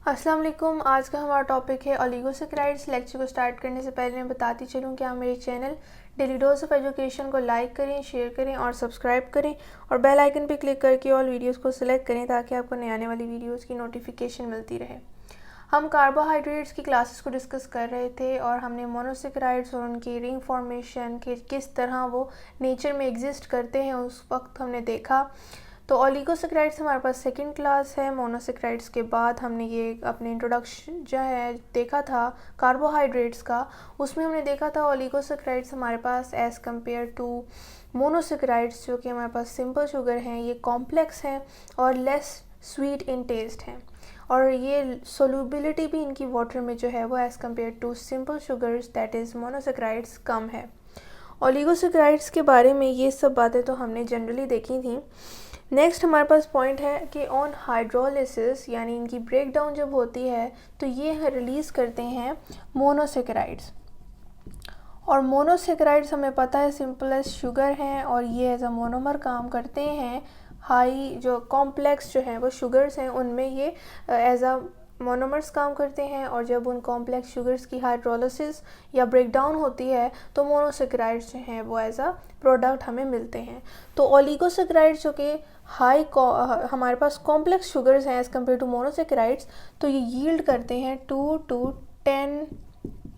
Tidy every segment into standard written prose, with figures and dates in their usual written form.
अस्सलाम वालेकुम। आज का हमारा टॉपिक है ओलिगोसैकेराइड्स। लेक्चर को स्टार्ट करने से पहले मैं बताती चलूँ कि आप मेरे channel daily dose of education को लाइक करें, शेयर करें और सब्सक्राइब करें और बेल आइकन पर क्लिक करके ऑल वीडियोस को सिलेक्ट करें ताकि आपको नए आने वाली वीडियोस की नोटिफिकेशन मिलती रहे। हम कार्बोहाइड्रेट्स की क्लासेस को डिस्कस कर रहे थे और हमने मोनोसैकेराइड्स और उनकी रिंग फॉर्मेशन के किस तरह वो नेचर में एग्जिस्ट करते हैं उस वक्त हमने देखा। तो ओलिगोसैकेराइड्स हमारे पास सेकंड क्लास है। मोनोसैकेराइड्स के बाद हमने ये अपने इंट्रोडक्शन जो है देखा था कार्बोहाइड्रेट्स का, उसमें हमने देखा था ओलिगोसैकेराइड्स हमारे पास एज़ कम्पेयर टू मोनोसैकेराइड्स जो कि हमारे पास सिंपल शुगर हैं, ये कॉम्प्लेक्स हैं और लेस स्वीट इन टेस्ट हैं और ये सोल्यूबिलिटी भी इनकी वाटर में जो है वो as compare to simple sugars that is monosaccharides कम है। ओलिगोसैकेराइड्स के बारे में ये सब बातें तो हमने जनरली देखी थी। नेक्स्ट हमारे पास पॉइंट है कि ऑन हाइड्रोलिसिस यानी इनकी ब्रेक डाउन जब होती है तो ये रिलीज़ करते हैं मोनोसैकेराइड्स और मोनोसैकेराइड्स हमें पता है सिंपलेस्ट शुगर हैं और ये एज अ मोनोमर काम करते हैं। हाई जो कॉम्प्लेक्स जो हैं वो शुगर्स हैं उनमें ये एज अ मोनोमर्स काम करते हैं और जब उन कॉम्प्लेक्स शुगर्स की हाइड्रोलिसिस या ब्रेकडाउन होती है तो मोनोसैकेराइड्स जो हैं वो एज अ प्रोडक्ट हमें मिलते हैं। तो ओलिगोसैकेराइड्स जो कि हमारे पास कॉम्प्लेक्स शुगर्स हैं एज़ कम्पेयर टू मोनोसैकेराइड्स, तो ये यील्ड करते हैं 2 to 10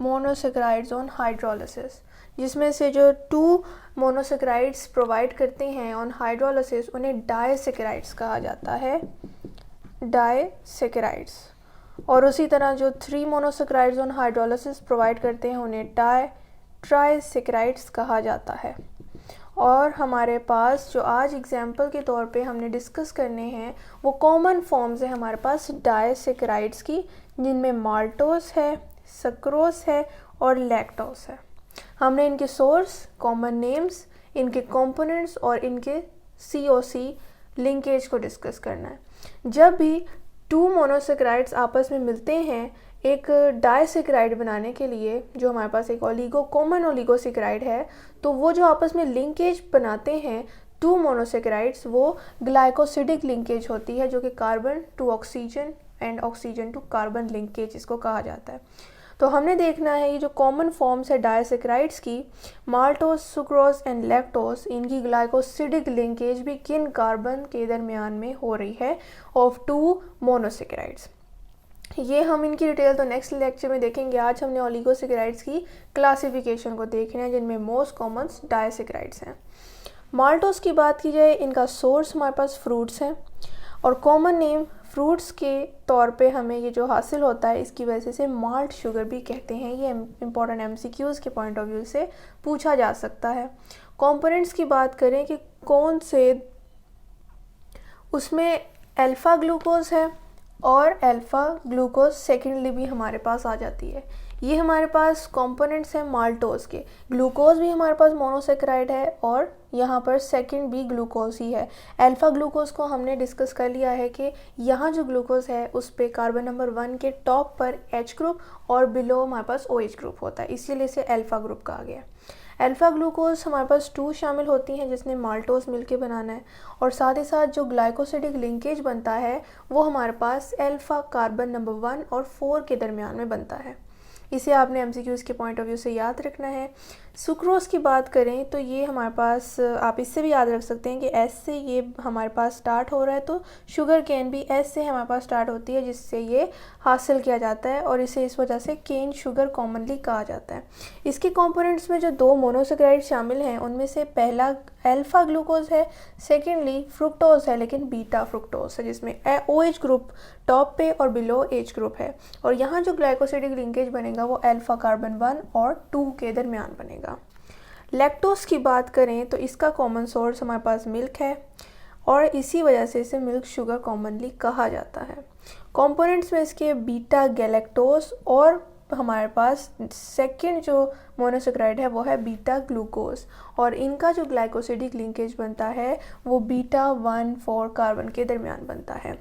मोनोसैकेराइड्स ऑन हाइड्रोलिसिस, जिसमें से जो 2 मोनोसैकेराइड्स प्रोवाइड करते हैं ऑन हाइड्रोलिसिस उन्हें डाइसैकेराइड्स कहा जाता है, डाइसैकेराइड्स। और उसी तरह जो 3 मोनोसैकेराइड्स ऑन हाइड्रोलिसिस प्रोवाइड करते हैं उन्हें ट्राइसैकेराइड्स कहा जाता है। और हमारे पास जो आज एग्जाम्पल के तौर पे हमने डिस्कस करने हैं वो कॉमन फॉर्म्स है हमारे पास डाइसैकेराइड्स की, जिनमें माल्टोस है, सक्रोस है और लैक्टोस है। हमने इनके सोर्स, कॉमन नेम्स, इनके कंपोनेंट्स और इनके COC लिंकेज को डिस्कस करना है। जब भी 2 मोनोसैकेराइड्स आपस में मिलते हैं एक डाइसैकेराइड बनाने के लिए, जो हमारे पास एक कॉमन ओलिगोसैकेराइड है, तो वो जो आपस में लिंकेज बनाते हैं 2 मोनोसैकेराइड्स वो ग्लाइकोसिडिक लिंकेज होती है, जो कि carbon to oxygen and oxygen to carbon linkage इसको कहा जाता है। तो हमने देखना है ये जो कॉमन फॉर्म्स है डाइसैकेराइड्स की, माल्टोस, सुक्रोस एंड लैक्टोस, इनकी ग्लाइकोसिडिक लिंकेज भी किन कार्बन के दरमियान में हो रही है ऑफ 2 मोनोसैकेराइड्स। ये हम इनकी डिटेल तो नेक्स्ट लेक्चर में देखेंगे। आज हमने ओलिगोसैकेराइड्स की क्लासिफिकेशन को देखना है, जिनमें मोस्ट कॉमन डाइसैकेराइड्स हैं। माल्टोस की बात की जाए, इनका सोर्स हमारे पास फ्रूट्स हैं और कॉमन नेम फ्रूट्स के तौर पे हमें ये जो हासिल होता है इसकी वजह से माल्ट शुगर भी कहते हैं। ये इंपॉर्टेंट MCQs के पॉइंट ऑफ व्यू से पूछा जा सकता है। कंपोनेंट्स की बात करें कि कौन से, उसमें अल्फ़ा ग्लूकोज है और अल्फ़ा ग्लूकोज सेकेंडली भी हमारे पास आ जाती है। ये हमारे पास कंपोनेंट्स हैं माल्टोज के। ग्लूकोज भी हमारे पास मोनोसैकेराइड है और यहाँ पर सेकंड भी ग्लूकोज ही है। अल्फ़ा ग्लूकोज को हमने डिस्कस कर लिया है कि यहाँ जो ग्लूकोज है उस पे कार्बन नंबर 1 के टॉप पर H ग्रुप और बिलो हमारे पास OH ग्रुप होता है, इसीलिए इसे अल्फ़ा ग्रुप कहा गया। अल्फ़ा ग्लूकोज हमारे पास 2 शामिल होती हैं जिसने माल्टोस मिलके बनाना है और साथ ही साथ जो ग्लाइकोसिडिक लिंकेज बनता है वो हमारे पास अल्फ़ा कार्बन नंबर 1 और 4 के दरमियान में बनता है। इसे आपने MCQs के पॉइंट ऑफ व्यू से याद रखना है। सुक्रोज की बात करें तो ये हमारे पास, आप इससे भी याद रख सकते हैं कि S से ये हमारे पास स्टार्ट हो रहा है, तो शुगर केन भी S से हमारे पास स्टार्ट होती है जिससे ये हासिल किया जाता है और इसे इस वजह से केन शुगर कॉमनली कहा जाता है। इसके कंपोनेंट्स में जो 2 मोनोसैकेराइड शामिल हैं उनमें से पहला अल्फ़ा ग्लूकोज है, सेकेंडली फ्रुक्टोज है लेकिन बीटा फ्रुक्टोज है, जिसमें OH ग्रुप टॉप पे और बिलो H ग्रुप है और यहाँ जो ग्लाइकोसिडिक लिंकेज बनेगा वो अल्फ़ा कार्बन 1 और 2 के दरमियान बनेगा। लैक्टोस की बात करें तो इसका कॉमन सोर्स हमारे पास मिल्क है और इसी वजह से इसे मिल्क शुगर कॉमनली कहा जाता है। कंपोनेंट्स में इसके बीटा गैलेक्टोस और हमारे पास सेकंड जो मोनोसैकेराइड है वो है बीटा ग्लूकोज और इनका जो ग्लाइकोसिडिक लिंकेज बनता है वो बीटा 1,4 कार्बन के दरमियान बनता है।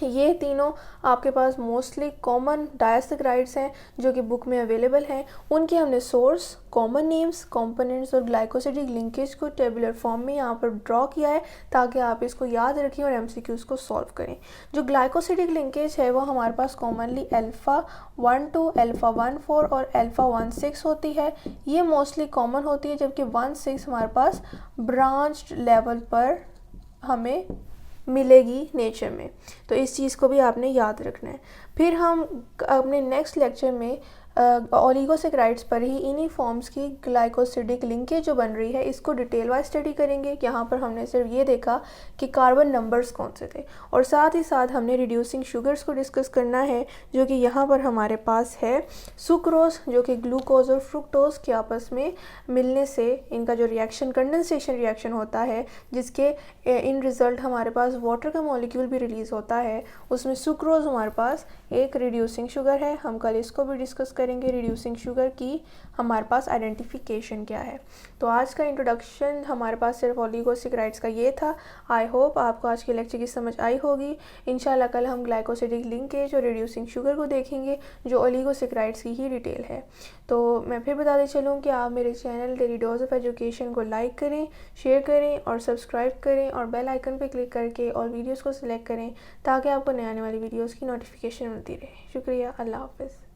ये तीनों आपके पास मोस्टली कॉमन डायसेक्राइड्स हैं जो कि बुक में अवेलेबल हैं। उनके हमने सोर्स, कॉमन नेम्स, कंपोनेंट्स और ग्लाइकोसिडिक लिंकेज को टेबुलर फॉर्म में यहाँ पर ड्रॉ किया है ताकि आप इसको याद रखें और एमसीक्यूज़ को सॉल्व करें। जो ग्लाइकोसिडिक लिंकेज है वो हमारे पास कॉमनली अल्फ़ा 12, अल्फ़ा 14 और अल्फ़ा 16 होती है। ये मोस्टली कॉमन होती है, जबकि 16 हमारे पास ब्रांच्ड लेवल पर हमें मिलेगी नेचर में। तो इस चीज़ को भी आपने याद रखना है। फिर हम अपने नेक्स्ट लेक्चर में ओलिगोसेक्राइड्स पर ही इन्हीं फॉर्म्स की ग्लाइकोसिडिक लिंकेज जो बन रही है इसको डिटेल वाइज स्टडी करेंगे। यहाँ पर हमने सिर्फ ये देखा कि कार्बन नंबर्स कौन से थे, और साथ ही साथ हमने रिड्यूसिंग शुगर्स को डिस्कस करना है, जो कि यहाँ पर हमारे पास है सुक्रोज, जो कि ग्लूकोज और फ्रुक्टोज के आपस में मिलने से इनका जो रिएक्शन कंडेंसेशन रिएक्शन होता है, जिसके इन रिज़ल्ट हमारे पास वाटर का मॉलिक्यूल भी रिलीज़ होता है, उसमें सुक्रोज हमारे पास एक रिड्यूसिंग शुगर है। हम कल इसको भी डिस्कस करेंगे, रिड्यूसिंग शुगर की हमारे पास आइडेंटिफिकेशन क्या है। तो आज का इंट्रोडक्शन हमारे पास सिर्फ ओलिगोसेक्राइड्स का ये था। आई होप आपको आज के लेक्चर की समझ आई होगी। इंशाल्लाह कल हम ग्लाइकोसिडिक लिंकेज और रिड्यूसिंग शुगर को देखेंगे, जो ओलिगोसेक्राइड्स की ही डिटेल है। तो मैं फिर बताते चलूँ कि आप मेरे channel daily dose of education को लाइक करें, शेयर करें और सब्सक्राइब करें, और बेल आइकन पर क्लिक करके और वीडियोज़ को सिलेक्ट करें ताकि आपको नए आने वाली वीडियोज़ की नोटिफिकेशन मिलती रहे। शुक्रिया, अल्लाह हाफ़िज़।